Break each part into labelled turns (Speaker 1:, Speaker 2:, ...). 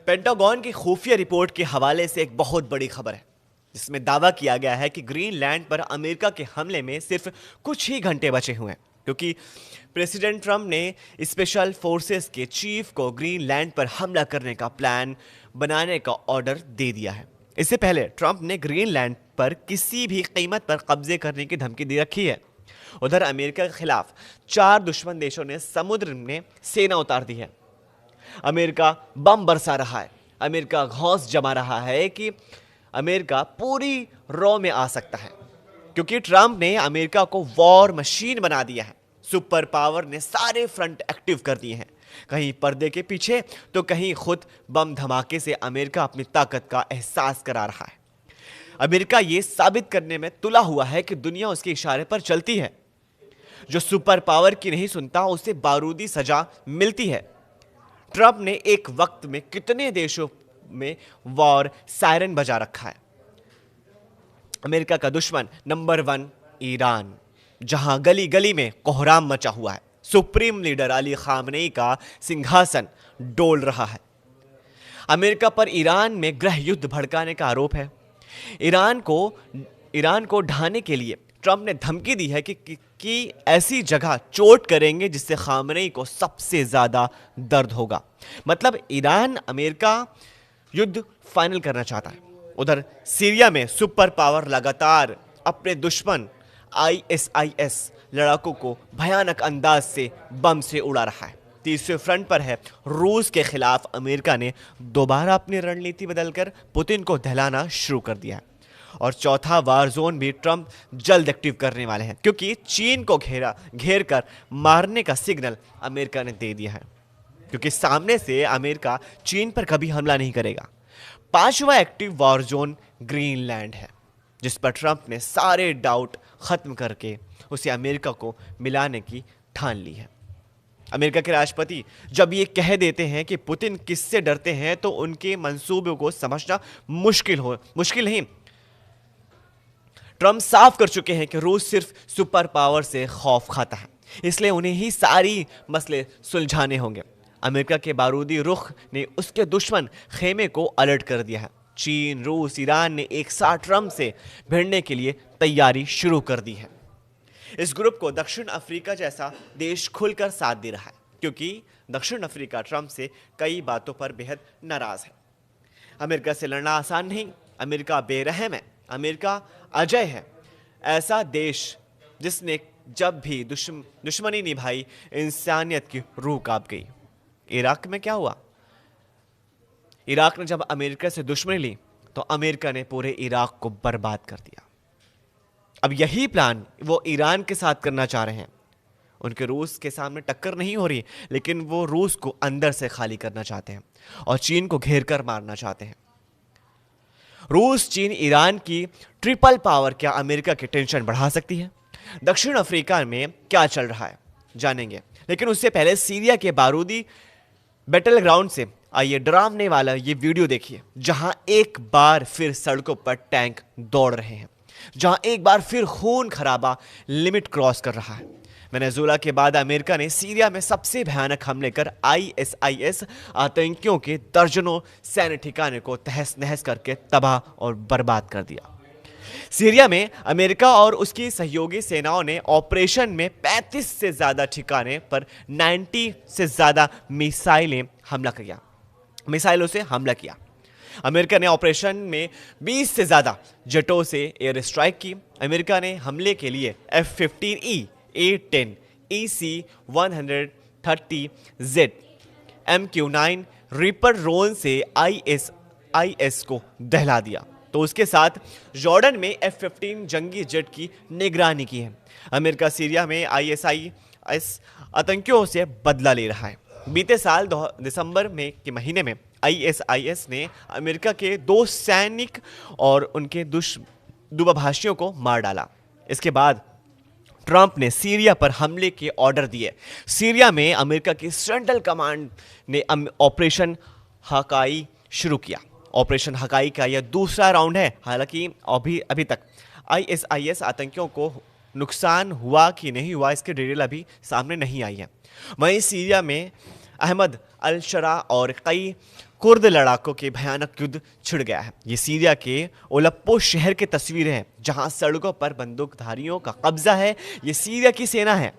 Speaker 1: Pentagon की खुफिया report के हवाले से एक बहुत बड़ी खबर है जिसमें दावा किया गया है कि ग्रीनलैंड पर अमेरिका के हमले में सिर्फ कुछ ही घंटे बचे हुए हैं, क्योंकि प्रेसिडेंट ट्रंप ने स्पेशल फोर्सेस के चीफ को ग्रीनलैंड पर हमला करने का प्लान बनाने का ऑर्डर दे दिया है। इससे पहले ट्रंप ने ग्रीनलैंड पर किसी भी कीमत पर कब्जे करने की धमकी दे रखी है। उधर अमेरिका के खिलाफ 4 दुश्मन देशों ने समुद्र में सेना उतार दी है। अमेरिका बम बरसा रहा है। अमेरिका घौंस जमा रहा है कि अमेरिका पूरी रॉ में आ सकता है, क्योंकि ट्रंप ने अमेरिका को वॉर मशीन बना दिया है। सुपर पावर ने सारे फ्रंट एक्टिव कर दिए हैं, कहीं पर्दे के पीछे तो कहीं खुद बम धमाके से अमेरिका अपनी ताकत का एहसास करा रहा है। अमेरिका ये साबित करने में तुला हुआ है कि दुनिया उसके इशारे पर चलती है। जो सुपर पावर की नहीं सुनता उसे बारूदी सजा मिलती है। ट्रंप ने एक वक्त में कितने देशों में वॉर सायरन बजा रखा है। अमेरिका का दुश्मन नंबर 1 ईरान, जहां गली गली में कोहराम मचा हुआ है। सुप्रीम लीडर अली खामनेई का सिंहासन डोल रहा है। अमेरिका पर ईरान में गृह युद्ध भड़काने का आरोप है। ईरान को ढाने के लिए ट्रंप ने धमकी दी है कि ऐसी जगह चोट करेंगे जिससे खामनेई को सबसे ज्यादा दर्द होगा। मतलब ईरान अमेरिका युद्ध फाइनल करना चाहता है। उधर सीरिया में सुपर पावर लगातार अपने दुश्मन ISIS लड़ाकों को भयानक अंदाज से बम से उड़ा रहा है। तीसरे फ्रंट पर है रूस के खिलाफ अमेरिका ने दोबारा अपनी रणनीति बदलकर पुतिन को दहलाना शुरू कर दिया है। और चौथा वार जोन भी ट्रंप जल्द एक्टिव करने वाले हैं, क्योंकि चीन को घेर कर मारने का सिग्नल अमेरिका ने दे दिया है, क्योंकि सामने से अमेरिका चीन पर कभी हमला नहीं करेगा। 5वां एक्टिव वॉर जोन ग्रीनलैंड है, जिस पर ट्रंप ने सारे डाउट खत्म करके उसे अमेरिका को मिलाने की ठान ली है। अमेरिका के राष्ट्रपति जब ये कह देते हैं कि पुतिन किससे डरते हैं तो उनके मंसूबों को समझना मुश्किल नहीं। ट्रंप साफ कर चुके हैं कि रूस सिर्फ सुपर पावर से खौफ खाता है, इसलिए उन्हें ही सारी मसले सुलझाने होंगे। अमेरिका के बारूदी रुख ने उसके दुश्मन खेमे को अलर्ट कर दिया है। चीन, रूस, ईरान ने एक साथ ट्रंप से भिड़ने के लिए तैयारी शुरू कर दी है। इस ग्रुप को दक्षिण अफ्रीका जैसा देश खुलकर साथ दे रहा है, क्योंकि दक्षिण अफ्रीका ट्रंप से कई बातों पर बेहद नाराज है। अमेरिका से लड़ना आसान नहीं। अमेरिका बेरहम है। अमेरिका अजय है। ऐसा देश जिसने जब भी दुश्मनी निभाई, इंसानियत की रूह कांप गई। इराक में क्या हुआ? इराक ने जब अमेरिका से दुश्मनी ली तो अमेरिका ने पूरे इराक को बर्बाद कर दिया। अब यही प्लान वो ईरान के साथ करना चाह रहे हैं। उनके रूस के सामने टक्कर नहीं हो रही, लेकिन वो रूस को अंदर से खाली करना चाहते हैं और चीन को घेर कर मारना चाहते हैं। रूस, चीन, ईरान की ट्रिपल पावर क्या अमेरिका की टेंशन बढ़ा सकती है? दक्षिण अफ्रीका में क्या चल रहा है जानेंगे, लेकिन उससे पहले सीरिया के बारूदी बैटल ग्राउंड से आइए डरावने वाला ये वीडियो देखिए, जहां एक बार फिर सड़कों पर टैंक दौड़ रहे हैं, जहां एक बार फिर खून खराबा लिमिट क्रॉस कर रहा है। वेनेजुएला के बाद अमेरिका ने सीरिया में सबसे भयानक हमले कर ISIS आतंकियों के दर्जनों सैन्य ठिकाने को तहस नहस करके तबाह और बर्बाद कर दिया। सीरिया में अमेरिका और उसकी सहयोगी सेनाओं ने ऑपरेशन में 35 से ज्यादा ठिकाने पर 90 से ज्यादा मिसाइलों से हमला किया। अमेरिका ने ऑपरेशन में 20 से ज्यादा जेटों से एयर स्ट्राइक की। अमेरिका ने हमले के लिए F-15E, A-10, EC-130Z, MQ-9 reaper drone से ISIS को दहला दिया। तो उसके साथ जॉर्डन में F-15 जंगी जेट की निगरानी की है। अमेरिका सीरिया में ISIS आतंकियों से बदला ले रहा है। बीते साल दिसंबर के महीने में ISIS ने अमेरिका के 2 सैनिक और उनके दूरभाषियों को मार डाला। इसके बाद ट्रंप ने सीरिया पर हमले के ऑर्डर दिए। सीरिया में अमेरिका की सेंट्रल कमांड ने ऑपरेशन हकाई शुरू किया। ऑपरेशन हकाई का यह दूसरा राउंड है। हालांकि अभी तक ISIS आतंकियों को नुकसान हुआ कि नहीं हुआ, इसके डिटेल अभी सामने नहीं आई है। वहीं सीरिया में अहमद अल-शरा और कई कुर्द लड़ाकों के भयानक युद्ध छिड़ गया है। ये सीरिया के ओलप्पो शहर की तस्वीरें हैं, जहां सड़कों पर बंदूकधारियों का कब्जा है। ये सीरिया की सेना है।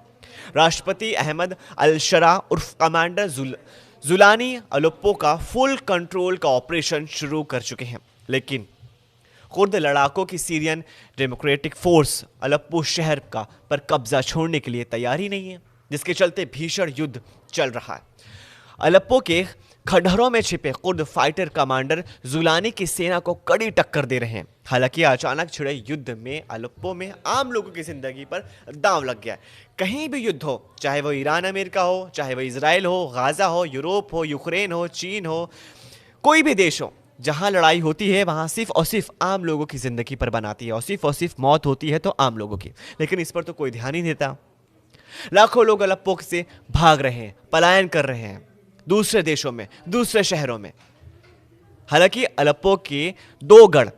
Speaker 1: राष्ट्रपति अहमद अल शरा उर्फ कमांडर जुलानी अलेप्पो का फुल कंट्रोल का ऑपरेशन शुरू कर चुके हैं, लेकिन कुर्द लड़ाकों की सीरियन डेमोक्रेटिक फोर्स अलेप्पो शहर का पर कब्जा छोड़ने के लिए तैयार ही नहीं है, जिसके चलते भीषण युद्ध चल रहा है। अलेप्पो के खंडहरों में छिपे कुर्द फाइटर कमांडर जुलानी की सेना को कड़ी टक्कर दे रहे हैं। हालांकि अचानक छिड़े युद्ध में अलेप्पो में आम लोगों की जिंदगी पर दांव लग गया है। कहीं भी युद्ध हो, चाहे वो ईरान अमेरिका हो, चाहे वो इजराइल हो, गाजा हो, यूरोप हो, यूक्रेन हो, चीन हो, कोई भी देश हो, जहां लड़ाई होती है वहां सिर्फ और सिर्फ आम लोगों की जिंदगी पर बनाती है, और सिर्फ मौत होती है तो आम लोगों की। लेकिन इस पर तो कोई ध्यान ही नहीं देता। लाखों लोग अलेप्पो से भाग रहे हैं, पलायन कर रहे हैं दूसरे देशों में, दूसरे शहरों में। हालांकि अलेप्पो के 2 गढ़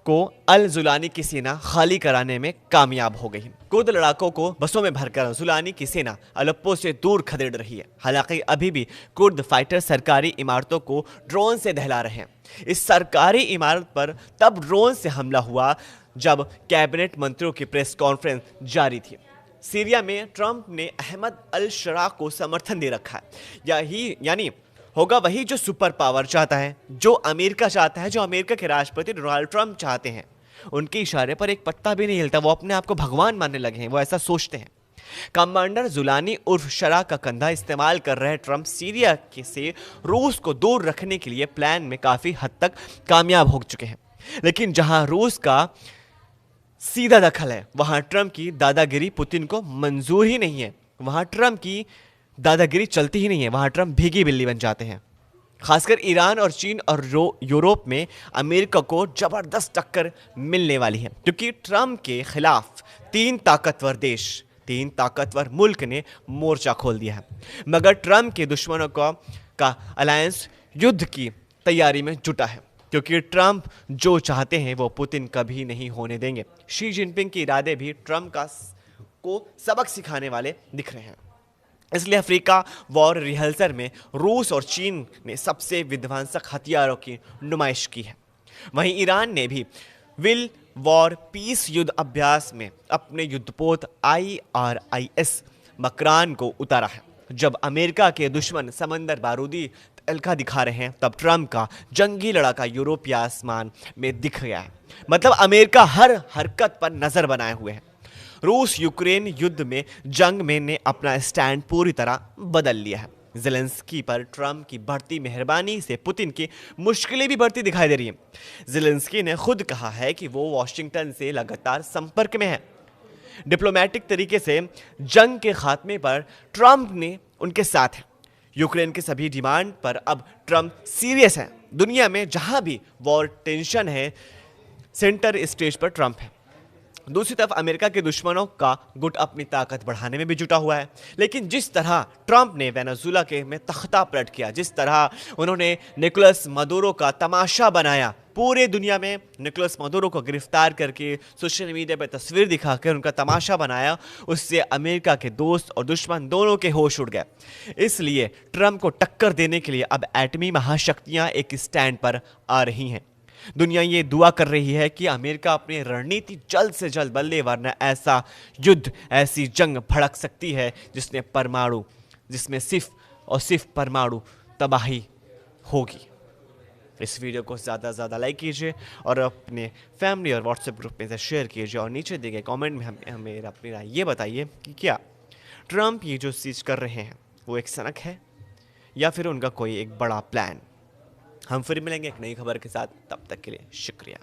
Speaker 1: को अल जुलानी की सेना खाली कराने में कामयाब हो गई। कुर्द लड़ाकों को बसों में भरकर जुलानी की सेना अलेप्पो से दूर खदेड़ रही है। हालांकि अभी भी कुर्द फाइटर सरकारी इमारतों को ड्रोन से दहला रहे हैं। इस सरकारी इमारत पर तब ड्रोन से हमला हुआ जब कैबिनेट मंत्रियों की प्रेस कॉन्फ्रेंस जारी थी। सीरिया में ट्रंप ने अहमद अल शरा को समर्थन दे रखा है, यानी होगा वही जो सुपर पावर चाहता है, जो अमेरिका चाहता है, जो अमेरिका के राष्ट्रपति डोनाल्ड ट्रंप चाहते हैं। उनके इशारे पर एक पत्ता भी नहीं हिलता। वो अपने आप को भगवान मानने लगे हैं, वो ऐसा सोचते हैं। कमांडर जुलानी उर्फ शरा का कंधा इस्तेमाल कर रहे ट्रंप सीरिया से रूस को दूर रखने के लिए प्लान में काफी हद तक कामयाब हो चुके हैं। लेकिन जहां रूस का सीधा दखल है, वहां ट्रंप की दादागिरी पुतिन को मंजूर ही नहीं है। वहां ट्रंप की दादागिरी चलती ही नहीं है, वहां ट्रंप भीगी बिल्ली बन जाते हैं। खासकर ईरान और चीन और यूरोप में अमेरिका को जबरदस्त टक्कर मिलने वाली है, क्योंकि ट्रंप के खिलाफ 3 ताकतवर मुल्क ने मोर्चा खोल दिया है। मगर ट्रंप के दुश्मनों का अलायंस युद्ध की तैयारी में जुटा है, क्योंकि ट्रंप जो चाहते हैं वो पुतिन कभी नहीं होने देंगे। शी जिनपिंग के इरादे भी ट्रंप को सबक सिखाने वाले दिख रहे हैं। इसलिए अफ्रीका वॉर रिहर्सल में रूस और चीन ने सबसे विध्वंसक हथियारों की नुमाइश की है। वहीं ईरान ने भी विल वॉर पीस युद्ध अभ्यास में अपने युद्धपोत IRIS मकरान को उतारा है। जब अमेरिका के दुश्मन समंदर बारूदी तलखा दिखा रहे हैं, तब ट्रंप का जंगी लड़ाका यूरोपीय आसमान में दिख गया है। मतलब अमेरिका हर हरकत पर नजर बनाए हुए है। रूस यूक्रेन युद्ध में जंग में ने अपना स्टैंड पूरी तरह बदल लिया है। ज़ेलेंस्की पर ट्रंप की बढ़ती मेहरबानी से पुतिन की मुश्किलें भी बढ़ती दिखाई दे रही हैं। ज़ेलेंस्की ने खुद कहा है कि वो वॉशिंगटन से लगातार संपर्क में है। डिप्लोमेटिक तरीके से जंग के खात्मे पर ट्रंप ने उनके साथ है। यूक्रेन के सभी डिमांड पर अब ट्रंप सीरियस है। दुनिया में जहां भी वॉर टेंशन है, सेंटर स्टेज पर ट्रंप है। दूसरी तरफ अमेरिका के दुश्मनों का गुट अपनी ताकत बढ़ाने में भी जुटा हुआ है। लेकिन जिस तरह ट्रंप ने वेनेजुएला के में तख्ता पलट किया, जिस तरह उन्होंने निकोलस मदुरो का तमाशा बनाया, पूरे दुनिया में निकोलस मदुरो को गिरफ्तार करके सोशल मीडिया पर तस्वीर दिखाकर उनका तमाशा बनाया, उससे अमेरिका के दोस्त और दुश्मन दोनों के होश उड़ गए। इसलिए ट्रंप को टक्कर देने के लिए अब एटमी महाशक्तियां एक स्टैंड पर आ रही हैं। दुनिया ये दुआ कर रही है कि अमेरिका अपनी रणनीति जल्द से जल्द बदले, वरना ऐसा युद्ध, ऐसी जंग भड़क सकती है जिसमें सिर्फ और सिर्फ परमाणु तबाही होगी। इस वीडियो को ज़्यादा से ज़्यादा लाइक कीजिए और अपने फैमिली और व्हाट्सएप ग्रुप में से शेयर कीजिए, और नीचे दिए गए कमेंट में हमें अपनी राय ये बताइए कि क्या ट्रंप ये जो चीज़ कर रहे हैं वो एक सनक है या फिर उनका कोई एक बड़ा प्लान। हम फिर मिलेंगे एक नई खबर के साथ, तब तक के लिए शुक्रिया।